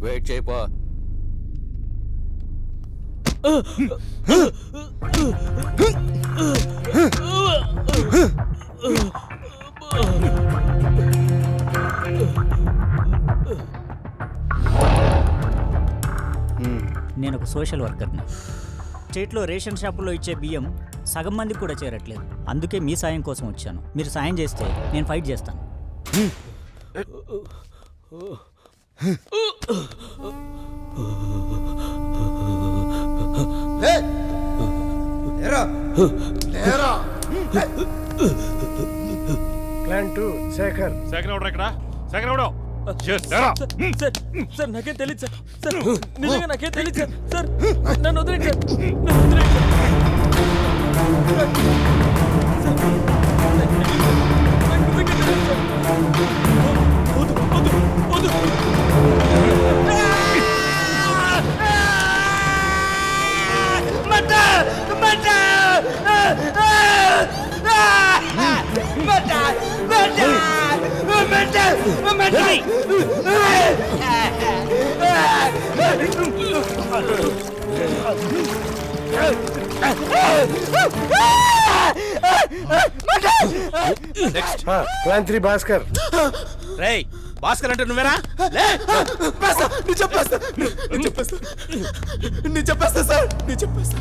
Wait చేయపా. నేను ఒక social వర్కర్ని. స్టేట్లో రేషన్ షాపుల్లో ఇచ్చే బియ్యం సగం మందికి కూడా చేరట్లేదు. అందుకే మీ సాయం కోసం వచ్చాను. మీరు సాయం చేస్తే నేను ఫైట్ చేస్తాను. ప్లాన్ 2 శేఖర్. శేఖర్ ఎవడు ఇక్కడ? శేఖర్ ఎవడు? సార్ నాకేం తెలియదు సార్. సార్ నిజంగా నాకేం తెలియదు సార్. సార్ నన్ను వదిలేండి సార్. నన్ను వదిలేండి సార్. నాకు నిజంగా తెలియదు సార్. వద్దు వద్దు వద్దు. ప్లాన్ 3 భాస్కర్. రేయ్ భాస్కర్ అంటే నువ్వేనా? చెప్పేస్తా సార్. నేను చెప్పేస్తా.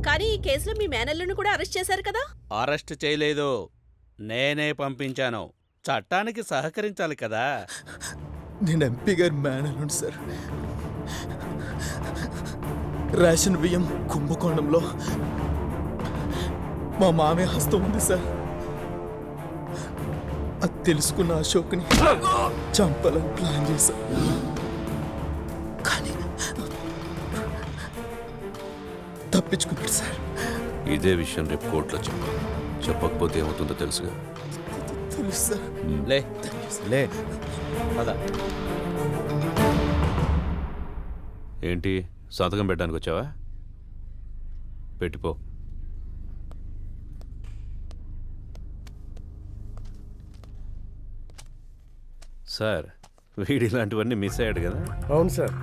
కానీ ఈ కేసులో మీ మేనల్లుని కూడా అరెస్ట్ చేశారు కదా? అరెస్ట్ చేయలేదు, నేనే పంపించాను. చట్టానికి సహకరించాలి కదా. నేను ఎంపీ గారి మేనల్లుండి సార్. రేషన్ బియ్యం కుంభకోణంలో మా మామయ్య హస్తం ఉంది సార్. అది తెలుసుకున్న అశోక్ని చంపాలని ప్లాన్ చేశా. కానీ తప్పించుకున్నాడు సార్. ఇదే విషయం రేపు కోర్టులో చెప్పకపోతే ఏమవుతుందో తెలుసుగా. తెలుసు సార్. లే పద. ఏంటి సంతకం పెట్టడానికి వచ్చావా? పెట్టిపో. సార్ వీడి ఇలాంటివన్నీ మిస్ అయ్యాడు కదా? అవును సార్,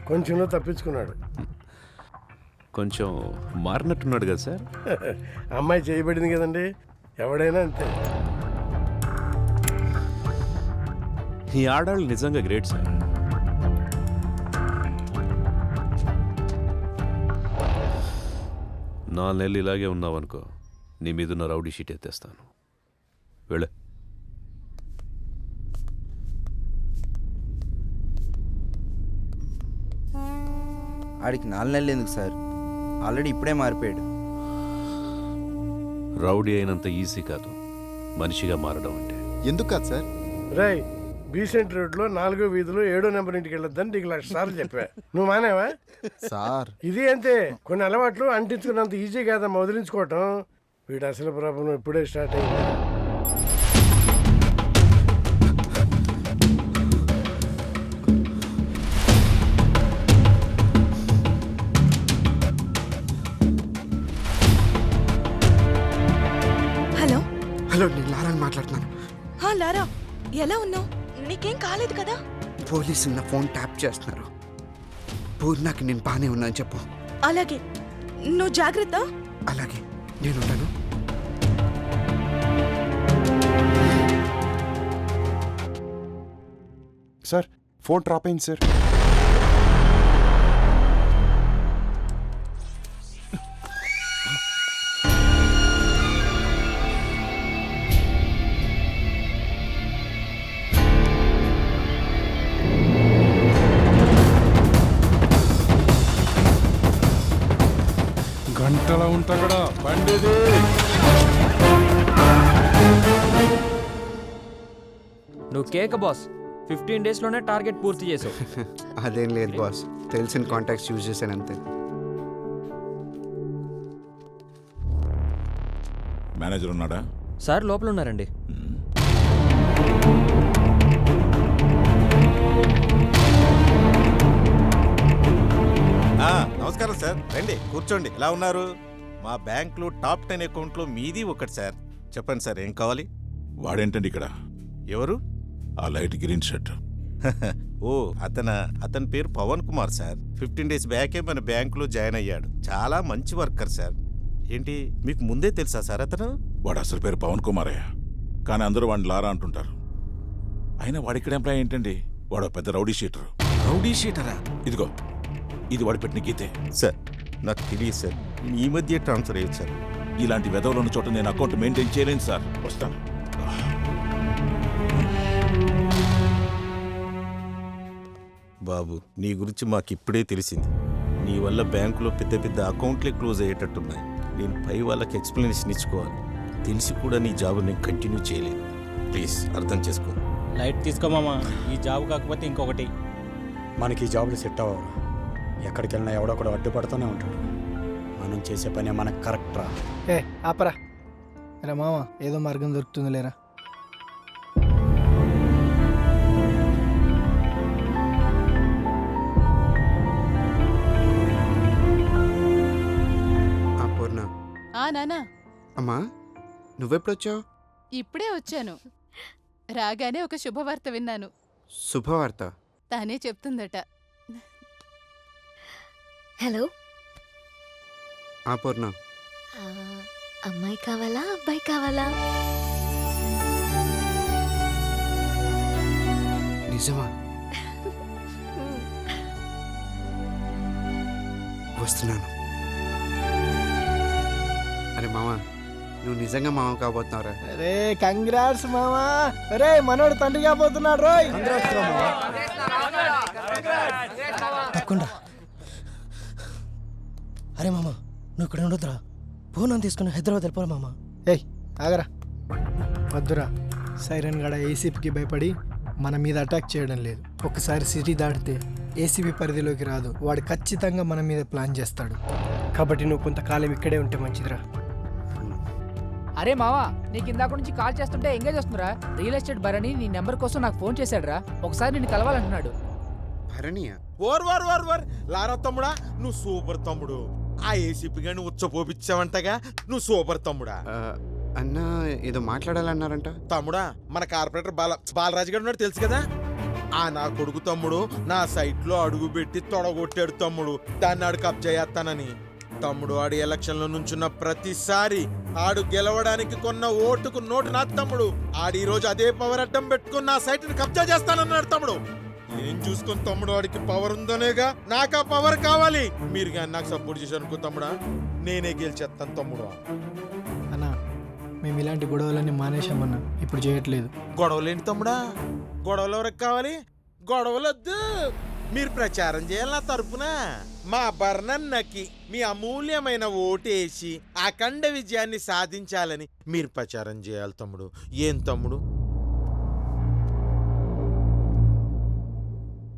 కొంచెంలో తప్పించుకున్నాడు. కొంచెం మారినట్టున్నాడు కదా సార్? అమ్మాయి చేయబడింది కదండి, ఎవడైనా అంతే. ఈ ఆడాళ్ళు నిజంగా గ్రేట్ సార్. నా నెలలు ఇలాగే ఉన్నావనుకో, నీ మీదున్న రౌడీ షీట్ ఎత్తేస్తాను. వెళ్ళే. ఆడికి 4 నెలలు ఎందుకు సార్? ఆల్రెడీ ఇప్పుడే మారిపోయాడు. రౌడీ అయినంత ఈజీ కాదు మనిషిగా మారడం అంటే. ఎందుకు కాదు సార్? రై బీసెంట్ రోడ్ లో 4వ వీధిలో 7వ నెంబర్ ఇంటికి వెళ్ళొద్దని నీకు 1,00,000 సార్లు చెప్పా. నువ్వు మానేవా? సార్ ఇది అంతే, కొన్ని అలవాట్లు అంటించుకున్నంత ఈజీ కాదమ్మా వదిలించుకోవటం. వీడు అసలు ప్రాబ్లం ఇప్పుడే స్టార్ట్ అయింది. హలో హలో, నేను లారాని మాట్లాడుతున్నాను. లారా, ఎలా ఉన్నావు? నీకేం కాలేదు కదా? పోలీసులు నా ఫోన్ ట్యాప్ చేస్తున్నారు. పూర్ణాకి నేను బానే ఉన్నాను చెప్పు. అలాగే, నువ్వు జాగ్రత్త. అలాగే, నేను ఉంటాను. సార్ ఫోన్ డ్రాప్ అయింది సార్. గంటలా ఉంటా కూడా బండిది. నువ్వు కేక బాస్. 15 days లోనే టార్గెట్ పూర్తి చేసావు. అదేం లేదు బాస్, తెలిసిన కాంటాక్ట్స్ యూజ్ చేశాను అంతే. మేనేజర్ ఉన్నాడా? సార్ లోపల ఉన్నారండి. నమస్కారం సార్, రండి కూర్చోండి. ఎలా ఉన్నారు? మా బ్యాంకులో టాప్ 10 అకౌంట్లో మీది ఒకటి సార్. చెప్పండి సార్, ఏం కావాలి? వాడేంటండి ఇక్కడ? ఎవరు? ఆ లైట్ గ్రీన్ షర్ట్. ఓ అతని పేరు పవన్ కుమార్ సార్. 15 డేస్ బ్యాకే మన బ్యాంకులో జాయిన్ అయ్యాడు. చాలా మంచి వర్కర్ సార్. ఏంటి మీకు ముందే తెలుసా సార్ అతను? వాడు అసలు పేరు పవన్ కుమారయ్య, కానీ అందరూ వాడిని లారా అంటుంటారు. అయినా వాడిక్కడ ఎంప్లాయ్ ఏంటండి? వాడు పెద్ద రౌడీ షీటరు. రౌడీ షీటరా? ఇదిగో, ఇది వాడి పెట్టిన గీతే. సార్ నాకు తెలియదు సార్, నేను ఈ మధ్య ట్రాన్స్ఫర్ అయ్యాను సార్. ఇలాంటి వెధవలు ఉన్న చోట నేను అకౌంట్ మెయింటైన్ చేయలేను సార్. వస్తాను. బాబు, నీ గురించి మాకు ఇప్పుడే తెలిసింది. నీ వల్ల బ్యాంకులో పెద్ద పెద్ద అకౌంట్లే క్లోజ్ అయ్యేటట్టున్నాయి. నేను పై వాళ్ళకి ఎక్స్ప్లెనేషన్ ఇచ్చుకోవాలి. తెలిసి కూడా నీ జాబ్ నేను కంటిన్యూ చేయలేదు. ప్లీజ్ అర్థం చేసుకో. లైట్ తీసుకోమామా, ఈ జాబ్ కాకపోతే ఇంకొకటి. మనకి ఈ జాబులు సెట్ అవ్వరు. ఎక్కడికి వెళ్ళినా ఎవడో కూడా అడ్డుపడుతూనే ఉంటాడు. మనం చేసే పని మనకు కరెక్ట్ రా. ఏ ఆపరా రా మామ, ఏదో మార్గం దొరుకుతుంది లేరా. పూర్ణ. నానా అమ్మా, నువ్వెప్పుడొచ్చావు? ఇప్పుడే వచ్చాను. రాగానే ఒక శుభవార్త విన్నాను. శుభవార్త? తానే చెప్తుందట. హలో, పూర్ణ. అమ్మాయి కావాలా అబ్బాయి కావాలా? నిజమా? వస్తున్నాను. అరే మామ, నువ్వు నిజంగా మామ కాబోతున్నావురా? అరే కంగ్రాట్స్ మామా. అరే మనోడు తండ్రి కాబోతున్నాడు రోయ్. తప్పకుండా. అరే మామ, నువ్వు ఇక్కడ ఉండొద్దురా. ఫోన్ తీసుకుని హైదరాబాద్ వెళ్ళిపోరా మామ. ఏయ్ ఆగరా, వద్దురా. సైరన్ గడ ఏసీపీకి భయపడి మన మీద అటాక్ చేయడం లేదు. ఒకసారి సిటీ దాటితే ఏసీపీ పరిధిలోకి రాదు. వాడు ఖచ్చితంగా మన మీద ప్లాన్ చేస్తాడు. కాబట్టి నువ్వు కొంతకాలం ఇక్కడే ఉంటే మంచిదిరా. అరే మావా, నీకు ఇందాక నుంచి కాల్ చేస్తుంటే ఎంగేజ్ వస్తుందిరా. రియల్ ఎస్టేట్ భరణి నీ నెంబర్ కోసం నాకు ఫోన్ చేశాడురా. ఒకసారి నిన్ను కలవాలంటున్నాడు. భరణియా? లారా తమ్ముడా, నువ్వు సూపర్ తమ్ముడు. ఆ ఏసీపీ గాని ఉచ్చపోపిచ్చావంటగా, నువ్వు సూపర్ తమ్ముడా. అన్న ఏదో మాట్లాడాలన్నారంట. తమ్ముడా, మన కార్పొరేటర్ బాలరాజు గారు ఉన్నాడు తెలుసు కదా. ఆ నా కొడుకు తమ్ముడు నా సైట్ లో అడుగు పెట్టి తొడగొట్టాడు తమ్ముడు. దాన్ని ఆడు కబ్జా చేస్తానని. తమ్ముడు ఆడి ఎలక్షన్ లో నుంచున్న ప్రతిసారి ఆడు గెలవడానికి కొన్న ఓటుకు నోటు నా తమ్ముడు. ఆడి ఈ రోజు అదే పవర్ అడ్డం పెట్టుకుని నా సైట్ ని కబ్జా చేస్తానన్నాడు తమ్ముడు. ఏం చూసుకుని తమ్ముడు, వాడికి పవర్ ఉందనేగా నాకు ఆ పవర్ కావాలి. మీరు కానీ నాకు సపోర్ట్ చేశారు అనుకో తమ్ముడా, నేనే గెలిచేస్తాను తమ్ముడు. అన్నా, మేము ఇలాంటి గొడవలన్నీ మానేశామన్నా, ఇప్పుడు చేయట్లేదు. గొడవలేంటి తమ్ముడా? గొడవలు ఎవరికి కావాలి? గొడవలొద్దు. మీరు ప్రచారం చేయాలి నా తరపున. మా బర్ణన్నకి మీ అమూల్యమైన ఓటేసి అఖండ విజయాన్ని సాధించాలని మీరు ప్రచారం చేయాలి తమ్ముడు. ఏం తమ్ముడు?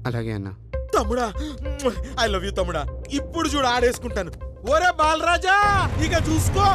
అలాగే అన్న. తమ్ముడా, ఐ లవ్ యూ తమ్ముడా. ఇప్పుడు చూడు ఆడేసుకుంటాను. ఓరే బాలరాజా, ఇక చూసుకో.